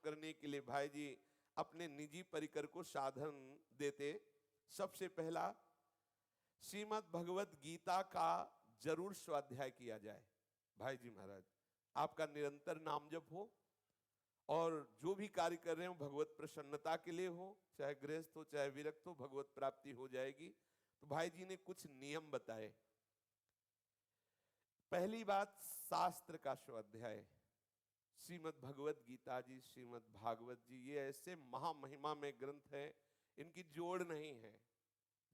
करने के लिए भाई जी अपने निजी परिकर को साधन देते। सबसे पहला, श्रीमद् भगवत गीता का जरूर स्वाध्याय किया जाए। भाई जी महाराज, आपका निरंतर नाम जप हो और जो भी कार्य कर रहे हो भगवत प्रसन्नता के लिए हो, चाहे गृहस्थ हो चाहे विरक्त हो, भगवत प्राप्ति हो जाएगी। तो भाई जी ने कुछ नियम बताए। पहली बात, शास्त्र का स्वाध्याय। श्रीमद् भगवत गीता जी, श्रीमद् भागवत जी, ये ऐसे महामहिमा में ग्रंथ है, इनकी जोड़ नहीं है,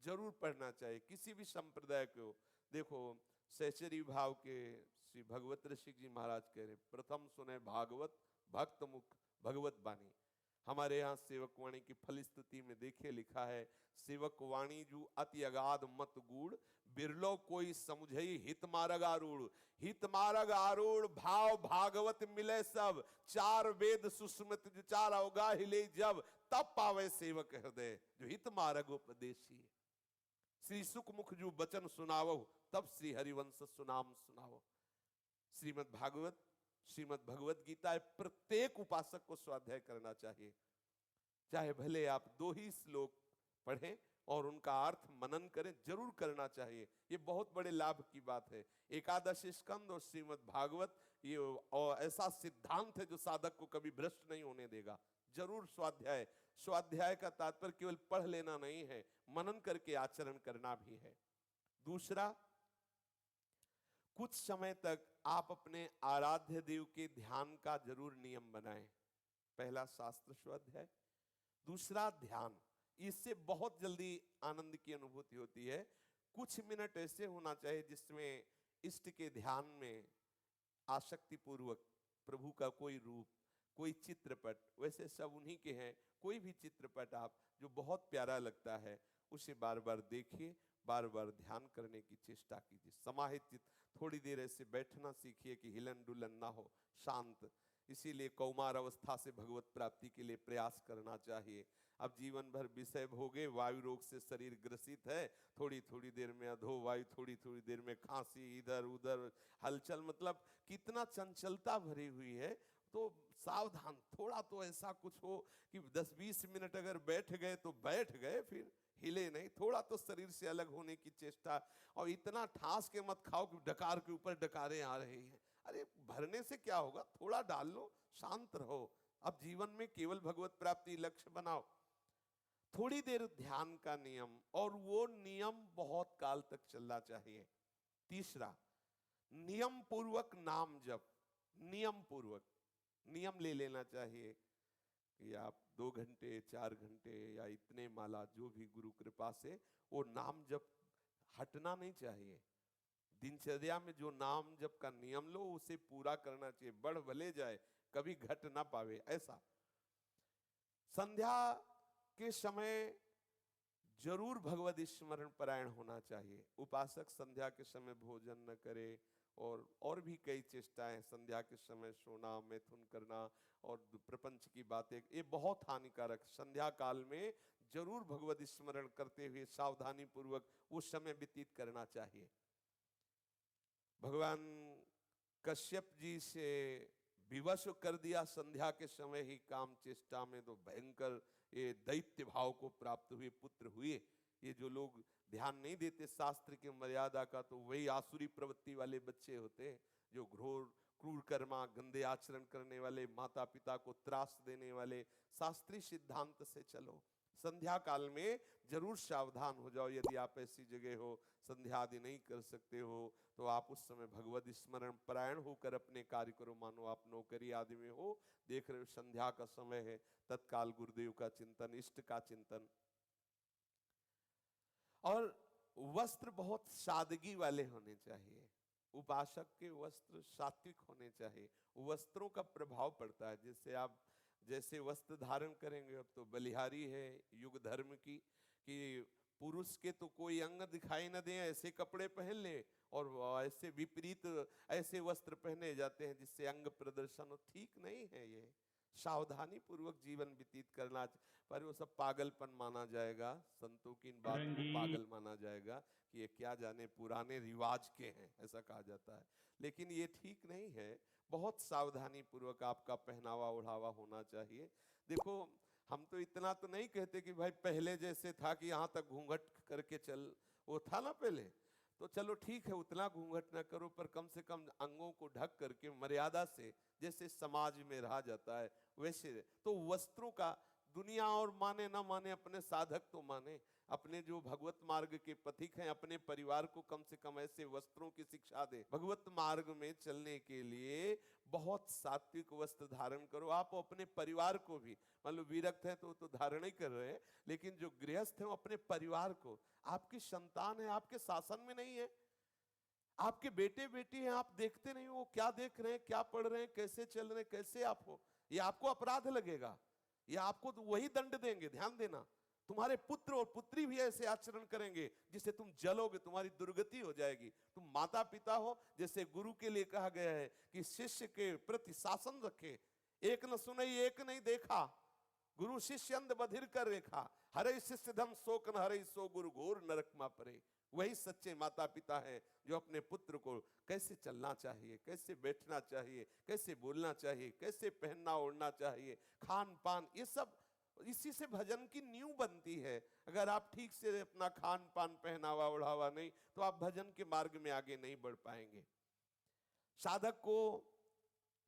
जरूर पढ़ना चाहिए किसी भी संप्रदाय को। देखो, सहचरी भाव के श्री भगवत ऋषि जी महाराज कह रहे, प्रथम सुने भागवत भक्त मुख भगवत बानी। हमारे यहाँ सेवक वाणी की फलस्तुति में देखिए लिखा है, सेवक वाणी जू अति अगाध मत गूढ़, बिरलो कोई समझई हित मार्ग आरूढ़। हित मार्ग आरूढ़ भाव भागवत मिले सब, चार वेद सुस्मृत चार अवगा हिले जब, तब पावे सेवक हृदय जो हित मार्ग उपदेशी। श्री सुख मुख जो बचन सुनावो, तब श्री हरिवंश सुनाम सुनावो। श्रीमद् भागवत, श्रीमद् भगवत गीता प्रत्येक उपासक को स्वाध्याय करना चाहिए। चाहे भले आप 2 ही श्लोक पढ़ें और उनका अर्थ मनन करें, जरूर करना चाहिए। ये बहुत बड़े लाभ की बात है। एकादश स्कंद और श्रीमद् भागवत ये और ऐसा सिद्धांत है जो साधक को कभी भ्रष्ट नहीं होने देगा। जरूर स्वाध्याय। स्वाध्याय का तात्पर्य केवल पढ़ लेना नहीं है, मनन करके आचरण करना भी है। दूसरा, कुछ समय तक आप अपने आराध्य देव के ध्यान का जरूर नियम बनाएं। पहला शास्त्र स्वाध्याय, दूसरा ध्यान। इससे बहुत जल्दी आनंद की अनुभूति होती है। कुछ मिनट ऐसे होना चाहिए जिसमें इष्ट के ध्यान में आसक्ति पूर्वक प्रभु का कोई रूप, कोई चित्रपट, वैसे सब उन्हीं के हैं, कोई भी चित्रपट आप जो बहुत प्यारा लगता है उसे बार बार देखिए, बार बार ध्यान करने की चेष्टा कीजिए। समाहित चित्त, थोड़ी देर ऐसे बैठना सीखिए कि हिलन डुलन ना हो, शांत। इसीलिए कौमार अवस्था से भगवत प्राप्ति के लिए प्रयास करना चाहिए। अब जीवन भर विषय भोगे, वायु रोग से शरीर ग्रसित है, थोड़ी थोड़ी देर में अधो वायु, थोड़ी थोड़ी देर में खांसी, इधर उधर हलचल, मतलब कितना चंचलता भरी हुई है। तो सावधान, थोड़ा तो ऐसा कुछ हो कि 10-20 मिनट अगर बैठ गए तो बैठ गए, फिर हिले नहीं। थोड़ा तो शरीर से अलग होने की चेष्टा, और इतना ठास के मत खाओ कि डकार के ऊपर डकारें आ रही हैं। अरे भरने से क्या होगा, थोड़ा डाल लो, शांत रहो। अब जीवन में केवल भगवत प्राप्ति लक्ष्य बनाओ। थोड़ी देर ध्यान का नियम, और वो नियम बहुत काल तक चलना चाहिए। तीसरा, नियम पूर्वक नाम जप। नियम पूर्वक नियम ले लेना चाहिए कि आप 2 घंटे 4 घंटे या इतने माला, जो भी गुरु कृपा से, वो नाम जप हटना नहीं चाहिए। दिनचर्या में जो नाम जप का नियम लो उसे पूरा करना चाहिए, बढ़ भले जाए कभी घट ना पावे ऐसा। संध्या के समय जरूर भगवत स्मरण परायण होना चाहिए। उपासक संध्या के समय भोजन न करे, और भी कई चेष्टाएं, संध्या के समय सोना, मैथुन करना और प्रपंच की बातें, ये बहुत हानिकारक। संध्या काल में जरूर भगवत स्मरण करते हुए सावधानी पूर्वक वो समय व्यतीत करना चाहिए। भगवान कश्यप जी से विवश कर दिया संध्या के समय ही काम चेष्टा में, तो भयंकर ये दैत्य भाव को प्राप्त हुए पुत्र हुए। ये जो लोग ध्यान नहीं देते शास्त्र की मर्यादा का, तो वही आसुरी प्रवृत्ति वाले बच्चे होते हैं, जो घोर क्रूर कर्मा, गंदे आचरण करने वाले, माता पिता को त्रास देने वाले। शास्त्रीय सिद्धांत से चलो। संध्या काल में जरूर सावधान हो जाओ। यदि आप ऐसी जगह हो, संध्या आदि नहीं कर सकते हो, तो आप उस समय भगवत स्मरण परायण होकर अपने कार्य करो। मानो आप नौकरी आदि में हो, देख रहे हो संध्या का समय है, तत्काल गुरुदेव का चिंतन, इष्ट का चिंतन। और वस्त्र बहुत सादगी वाले होने चाहिए। उपासक के वस्त्र सात्विक होने चाहिए। वस्त्रों का प्रभाव पड़ता है। जैसे आप जैसे वस्त्र धारण करेंगे, अब तो बलिहारी है युग धर्म की, कि पुरुष के तो कोई अंग दिखाई न दे ऐसे कपड़े पहन ले, और ऐसे विपरीत ऐसे वस्त्र पहने जाते हैं जिससे अंग प्रदर्शन हो। ठीक नहीं है ये। सावधानी पूर्वक जीवन व्यतीत करना, पर वो सब पागलपन माना जाएगा। संतों की इन बात को पागल माना जाएगा कि ये क्या जाने पुराने रिवाज के हैं, ऐसा कहा जाता है। लेकिन ये ठीक नहीं है। बहुत सावधानी पूर्वक आपका पहनावा ओढ़ावा होना चाहिए। देखो, हम तो इतना तो नहीं कहते कि भाई पहले जैसे था कि यहाँ तक घूंघट करके चल, वो था ना पहले, तो चलो ठीक है उतना घूंघट ना करो, पर कम से कम अंगों को ढक करके मर्यादा से, जैसे समाज में रहा जाता है वैसे। तो वस्त्रों का, दुनिया और माने ना माने, अपने साधक तो माने, अपने जो भगवत मार्ग के पथिक हैं, अपने परिवार को कम से कम ऐसे वस्त्रों की शिक्षा दे। भगवत मार्ग में चलने के लिए बहुत सात्विक वस्त्र धारण करो। आप अपने परिवार को भी, मान लो विरक्त है तो धारण ही कर रहे हैं, लेकिन जो गृहस्थ है वो अपने परिवार को, आपकी संतान है, आपके शासन में नहीं है, आपके बेटे बेटी हैं, आप देखते नहीं हो क्या देख रहे हैं, क्या पढ़ रहे हैं, कैसे चल रहे हैं, कैसे आप हो, ये आपको अपराध लगेगा, ये आपको तो वही दंड देंगे। ध्यान देना, तुम्हारे पुत्र और पुत्री भी ऐसे आचरण करेंगे जिससे तुम जलोगे, तुम्हारी दुर्गति हो जाएगी। तुम माता पिता हो, जैसे गुरु के लिए कहा गया है कि शिष्य के प्रति शासन रखे। एक न सुनई एक नहीं देखा, गुरु शिष्य अंध बधिर कर रेखा, हरे शिष्य धम शोक न हरे सो गुरु घोर नरक मा परे। वही सच्चे माता पिता हैं जो अपने पुत्र को कैसे चलना चाहिए, कैसे बैठना चाहिए, कैसे बोलना चाहिए, कैसे पहनना ओढ़ना चाहिए, खान पान, ये सब इसी से भजन की नींव बनती है। अगर आप ठीक से अपना खान पान पहनावा ओढ़ावा नहीं, तो आप भजन के मार्ग में आगे नहीं बढ़ पाएंगे। साधक को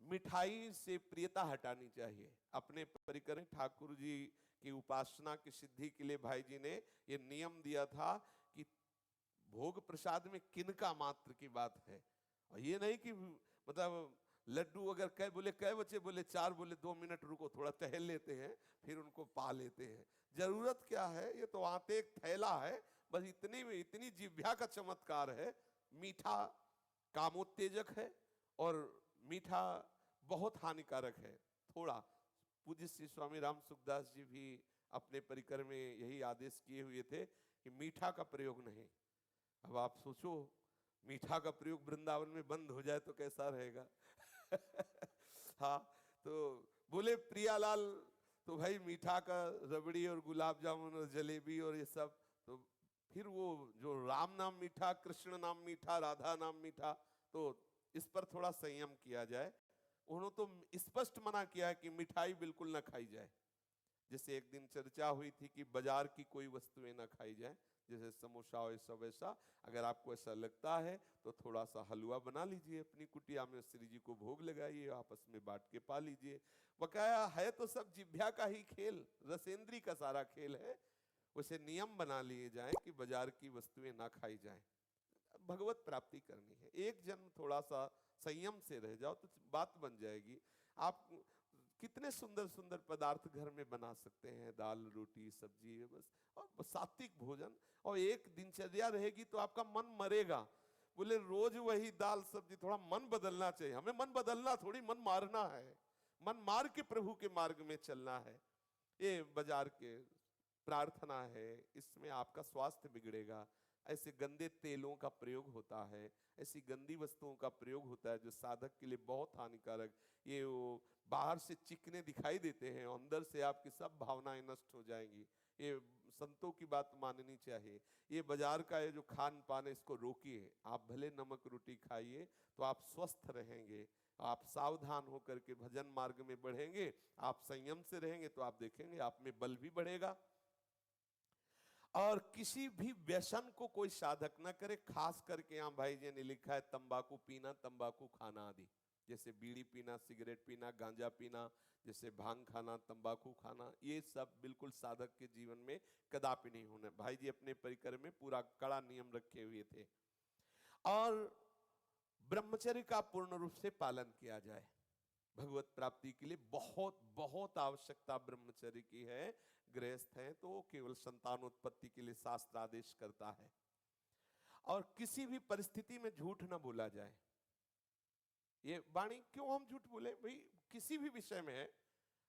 मिठाई से प्रियता हटानी चाहिए। अपने परिकर में ठाकुर जी की उपासना की सिद्धि के लिए भाई जी ने ये नियम दिया था कि भोग प्रसाद में किनका मात्र की बात है, और ये नहीं कि मतलब लड्डू अगर कह बोले, कह बच्चे बोले 4, बोले 2 मिनट रुको थोड़ा टहल लेते हैं, फिर उनको पा लेते हैं। जरूरत क्या है, ये तो आते एक थैला है, बस इतनी जिह्वा का चमत्कार है। मीठा कामोत्तेजक है और मीठा बहुत हानिकारक है थोड़ा। पूज्य श्री स्वामी राम सुखदास जी भी अपने परिकर में यही आदेश किए हुए थे कि मीठा का प्रयोग नहीं। अब आप सोचो, मीठा का प्रयोग वृंदावन में बंद हो जाए तो कैसा रहेगा। हाँ, तो बोले प्रियालाल, तो भाई मीठा का रबड़ी और गुलाब जामुन और जलेबी और ये सब, तो फिर वो जो राम नाम मीठा, कृष्ण नाम मीठा, राधा नाम मीठा, तो इस पर थोड़ा संयम किया जाए। उन्होंने तो स्पष्ट मना किया है कि मिठाई बिल्कुल ना खाई जाए। जैसे एक दिन चर्चा हुई थी कि बाजार की कोई वस्तुएं ना खाई जाए, जैसे समोसा और सब वैसा। अगर आपको ऐसा लगता है तो थोड़ा सा हलवा बना लीजिए अपनी कुटिया में, श्री जी को भोग लगाइए, आपस में बांट के पा लीजिए। बकाया है तो सब जिभ्या का ही खेल, रसेंद्री का सारा खेल है। उसे नियम बना लिए जाए कि बाजार की वस्तुएं ना खाई जाएं। भगवत प्राप्ति करनी है, एक जन्म थोड़ा सा संयम से रह जाओ तो बात बन जाएगी। आप कितने सुंदर सुंदर पदार्थ घर में बना सकते हैं, दाल रोटी सब्जी, बस और सात्विक भोजन, और एक दिनचर्या रहेगी तो आपका मन मरेगा। बोले रोज वही दाल सब्जी, थोड़ा मन बदलना चाहिए। हमें मन बदलना थोड़ी, मन मारना है, मन मार के प्रभु के मार्ग में चलना है। ये बाजार के प्रार्थना है, इसमें आपका स्वास्थ्य बिगड़ेगा। ऐसे गंदे तेलों का प्रयोग होता है, ऐसी गंदी वस्तुओं का प्रयोग होता है जो साधक के लिए बहुत हानिकारक। ये वो बाहर से चिकने दिखाई देते हैं, अंदर से आपकी सब भावनाएं नष्ट हो जाएंगी। ये संतों की बात माननी चाहिए। ये बाजार का ये जो खान पान है, इसको रोकिए। आप भले नमक रोटी खाइए तो आप स्वस्थ रहेंगे, आप सावधान होकर के भजन मार्ग में बढ़ेंगे, आप संयम से रहेंगे तो आप देखेंगे आप में बल भी बढ़ेगा। और किसी भी व्यसन को कोई साधक ना करे, खास करके यहाँ भाई जी ने लिखा है तंबाकू पीना, तंबाकू खाना आदि, जैसे बीड़ी पीना, सिगरेट पीना, गांजा पीना, जैसे भांग खाना, तंबाकू खाना, ये सब बिल्कुल साधक के जीवन में कदापि नहीं होना। भाई जी अपने परिकर में पूरा कड़ा नियम रखे हुए थे। और ब्रह्मचर्य का पूर्ण रूप से पालन किया जाए। भगवत प्राप्ति के लिए बहुत बहुत आवश्यकता ब्रह्मचर्य की है। गृहस्थ हैं तो केवल संतानोत्पत्ति के लिए शास्त्र आदेश करता है। और किसी भी परिस्थिति में झूठ ना बोला जाए। ये वाणी क्यों हम झूठ बोले भाई, किसी भी विषय में है,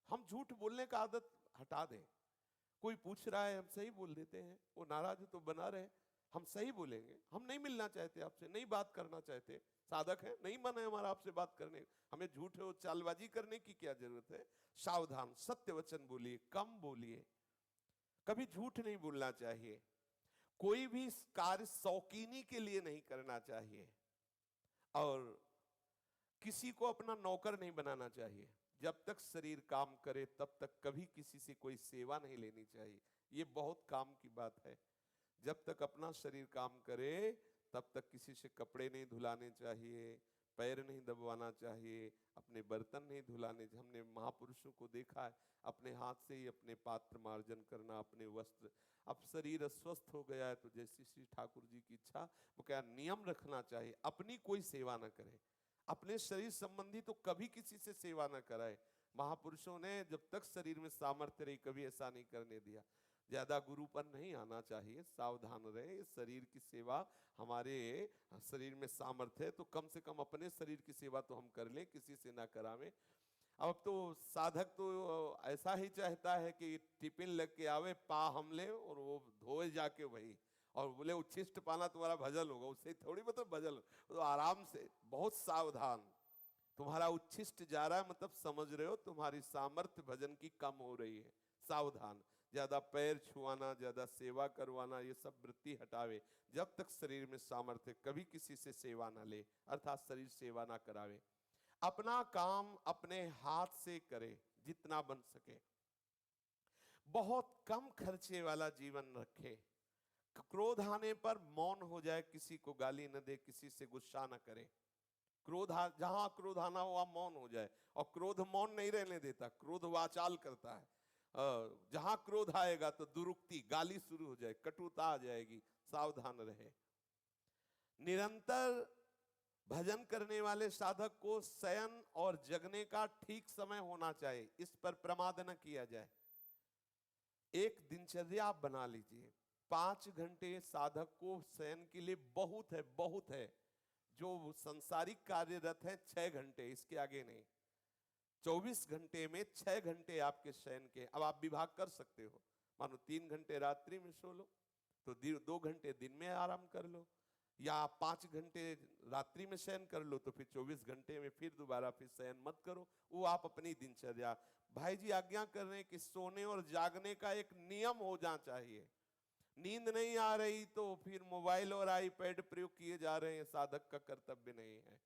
हम झूठ बोलने का आदत हटा दें। कोई पूछ रहा है हम सही बोल देते हैं, वो नाराज है तो बना रहे, हम सही बोलेंगे। हम नहीं मिलना चाहते आपसे, नहीं बात करना चाहते, साधक है, नहीं मन है हमारा आपसे बात करने, हमें झूठ और चालबाजी करने की क्या जरूरत है। सावधान, सत्य वचन बोलिए, कम बोलिए, कभी झूठ नहीं बोलना चाहिए। कोई भी कार्य शौकीनी के लिए नहीं करना चाहिए। और किसी को अपना नौकर नहीं बनाना चाहिए। जब तक शरीर काम करे तब तक कभी किसी से कोई सेवा नहीं लेनी चाहिए। ये बहुत काम की बात है। जब तक अपना शरीर काम करे तब तक किसी से कपड़े नहीं धुलाने चाहिए, पैर नहीं दबवाना चाहिए, अपने बर्तन नहीं धुलाने। हमने महापुरुषों को देखा है, अपने हाथ से ही अपने पात्र मार्जन करना, अपने वस्त्र। अब शरीर अस्वस्थ हो गया है तो जैसी श्री ठाकुर जी की इच्छा, वो क्या नियम रखना चाहिए, अपनी कोई सेवा न करे, अपने शरीर संबंधी तो कभी किसी से सेवा न कराए। महापुरुषों ने जब तक शरीर में सामर्थ्य रही कभी ऐसा नहीं करने दिया। ज्यादा गुरु पर नहीं आना चाहिए, सावधान रहे। शरीर की सेवा, हमारे शरीर में सामर्थ्य है तो कम से कम अपने शरीर की सेवा तो हम कर लें, किसी से ना करावें। अब तो साधक तो ऐसा ही चाहता है कि टिफिन लग के आवे, पा हम ले और वो धोए जाके वही, और बोले उच्छिष्ट पाना तुम्हारा भजन होगा, उससे थोड़ी मतलब भजन। तो आराम से, बहुत सावधान। तुम्हारा उच्छिष्ट जा रहा है मतलब समझ रहे हो तुम्हारी सामर्थ्य भजन की कम हो रही है, सावधान। ज्यादा पैर छुआना, ज्यादा सेवा करवाना, ये सब वृत्ति हटावे। जब तक शरीर में सामर्थ्य, कभी किसी से सेवा ना ले, अर्थात शरीर सेवा ना करावे। अपना काम अपने हाथ से करे जितना बन सके। बहुत कम खर्चे वाला जीवन रखे। क्रोध आने पर मौन हो जाए, किसी को गाली न दे, किसी से गुस्सा न करे। जहां क्रोध आना हुआ मौन हो जाए। और क्रोध मौन नहीं रहने देता, क्रोध वाचाल करता है। जहां क्रोध आएगा तो दुरुक्ति, गाली शुरू हो जाए, कटुता आ जाएगी, सावधान रहे। निरंतर भजन करने वाले साधक को शयन और जगने का ठीक समय होना चाहिए, इस पर प्रमाद न किया जाए। एक दिनचर्या आप बना लीजिए, 5 घंटे साधक को शयन के लिए बहुत है, बहुत है। जो संसारिक कार्यरत है 6 घंटे, इसके आगे नहीं। 24 घंटे में 6 घंटे आपके शयन के। अब आप विभाग कर सकते हो, मानो 3 घंटे रात्रि में सो लो तो 2 घंटे दिन में आराम कर लो, या 5 घंटे रात्रि में शयन कर लो तो फिर 24 घंटे में फिर दोबारा फिर शयन मत करो। वो आप अपनी दिनचर्या। भाई जी आज्ञा कर रहे हैं कि सोने और जागने का एक नियम हो जाना चाहिए। नींद नहीं आ रही तो फिर मोबाइल और आईपैड प्रयोग किए जा रहे हैं, साधक का कर्तव्य नहीं है।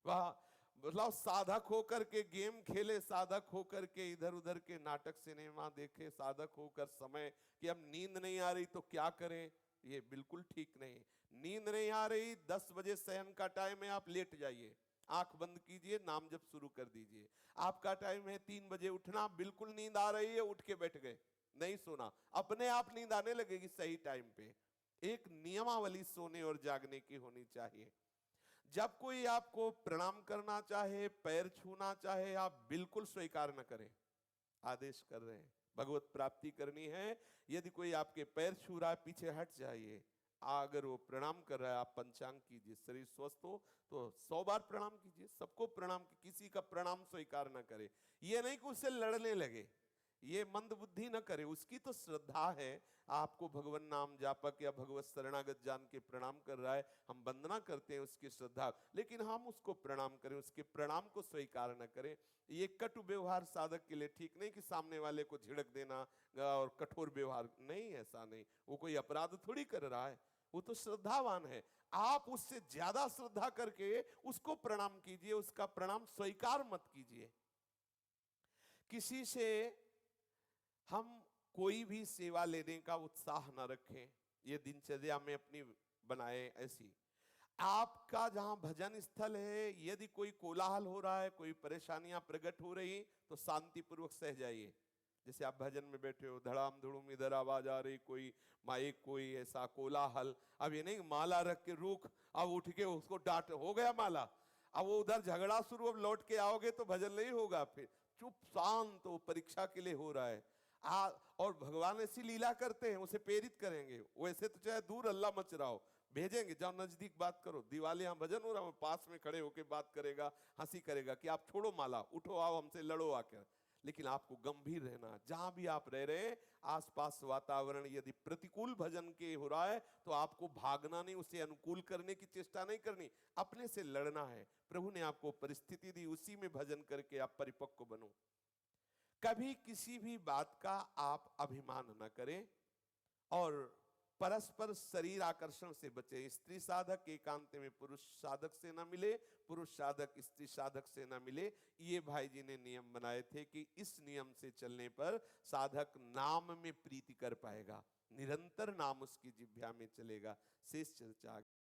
वह मतलब साधक होकर के गेम खेले, साधक होकर के इधर उधर के नाटक सिनेमा देखे, साधक होकर समय कि अब नींद नहीं आ रही तो क्या करें, ये बिल्कुल ठीक नहीं। नींद नहीं आ रही, 10 बजे शयन का टाइम है, आप लेट जाइए, आंख बंद कीजिए, नाम जप शुरू कर दीजिए। आपका टाइम है 3 बजे उठना, बिल्कुल नींद आ रही है, उठ के बैठ गए, नहीं सोना, अपने आप नींद आने लगेगी सही टाइम पे। एक नियमावली सोने और जागने की होनी चाहिए। जब कोई आपको प्रणाम करना चाहे, पैर छूना चाहे, आप बिल्कुल स्वीकार न करें। आदेश कर रहे हैं, भगवत प्राप्ति करनी है, यदि कोई आपके पैर छू रहा है पीछे हट जाइए। अगर वो प्रणाम कर रहा है आप पंचांग कीजिए, शरीर स्वस्थ हो तो 100 बार प्रणाम कीजिए, सबको प्रणाम, किसी का प्रणाम स्वीकार न करे। ये नहीं कि उससे लड़ने लगे, ये मंद बुद्धि न करे, उसकी तो श्रद्धा है, आपको भगवान नाम जापक या भगवत शरणागत जान के प्रणाम कर रहा है, हम वंदना करते हैं उसकी श्रद्धा, लेकिन हम उसको प्रणाम करें, उसके प्रणाम को स्वीकार न करें। ये कटु व्यवहार साधक के लिए ठीक नहीं कि सामने वाले को झिड़क देना और कठोर व्यवहार, नहीं, ऐसा नहीं। वो कोई अपराध थोड़ी कर रहा है, वो तो श्रद्धावान है। आप उससे ज्यादा श्रद्धा करके उसको प्रणाम कीजिए, उसका प्रणाम स्वीकार मत कीजिए। किसी से हम कोई भी सेवा लेने का उत्साह न रखें, ये दिनचर्या में अपनी बनाए। ऐसी आपका जहां भजन स्थल है, यदि कोई कोलाहल हो रहा है, कोई परेशानियां प्रकट हो रही, तो शांति पूर्वक सह जाइए। जैसे आप भजन में बैठे हो, धड़ाम धुड़ुम इधर आवाज आ रही, कोई माइक, कोई ऐसा कोलाहल, अब ये नहीं माला रख के रुक, अब उठ के उसको डांट, हो गया माला, अब वो उधर झगड़ा शुरू, अब लौट के आओगे तो भजन नहीं होगा। फिर चुप शांत, तो परीक्षा के लिए हो रहा है। और भगवान ऐसी लीला करते हैं, उसे प्रेरित करेंगे। वैसे तो चाहे दूर अल्लाह मच रहा हो, भेजेंगे, जाओ नजदीक बात करो। दिवाली यहाँ भजन हो रहा है, पास में खड़े होके बात करेगा, हंसी करेगा कि आप छोड़ो माला, उठो, आओ हमसे लड़ो आकर। लेकिन आपको गंभीर रहना, जहां भी आप रह रहे हैं, आसपास वातावरण यदि प्रतिकूल भजन के हो रहा है तो आपको भागना नहीं, उसे अनुकूल करने की चेष्टा नहीं करनी, अपने से लड़ना है। प्रभु ने आपको परिस्थिति दी, उसी में भजन करके आप परिपक्व बनो। कभी किसी भी बात का आप अभिमान न करें और परस्पर शरीर आकर्षण से बचे। स्त्री साधक एकांत में पुरुष साधक से ना मिले, पुरुष साधक स्त्री साधक से ना मिले। ये भाई जी ने नियम बनाए थे कि इस नियम से चलने पर साधक नाम में प्रीति कर पाएगा, निरंतर नाम उसकी जिह्वा में चलेगा। शेष चर्चा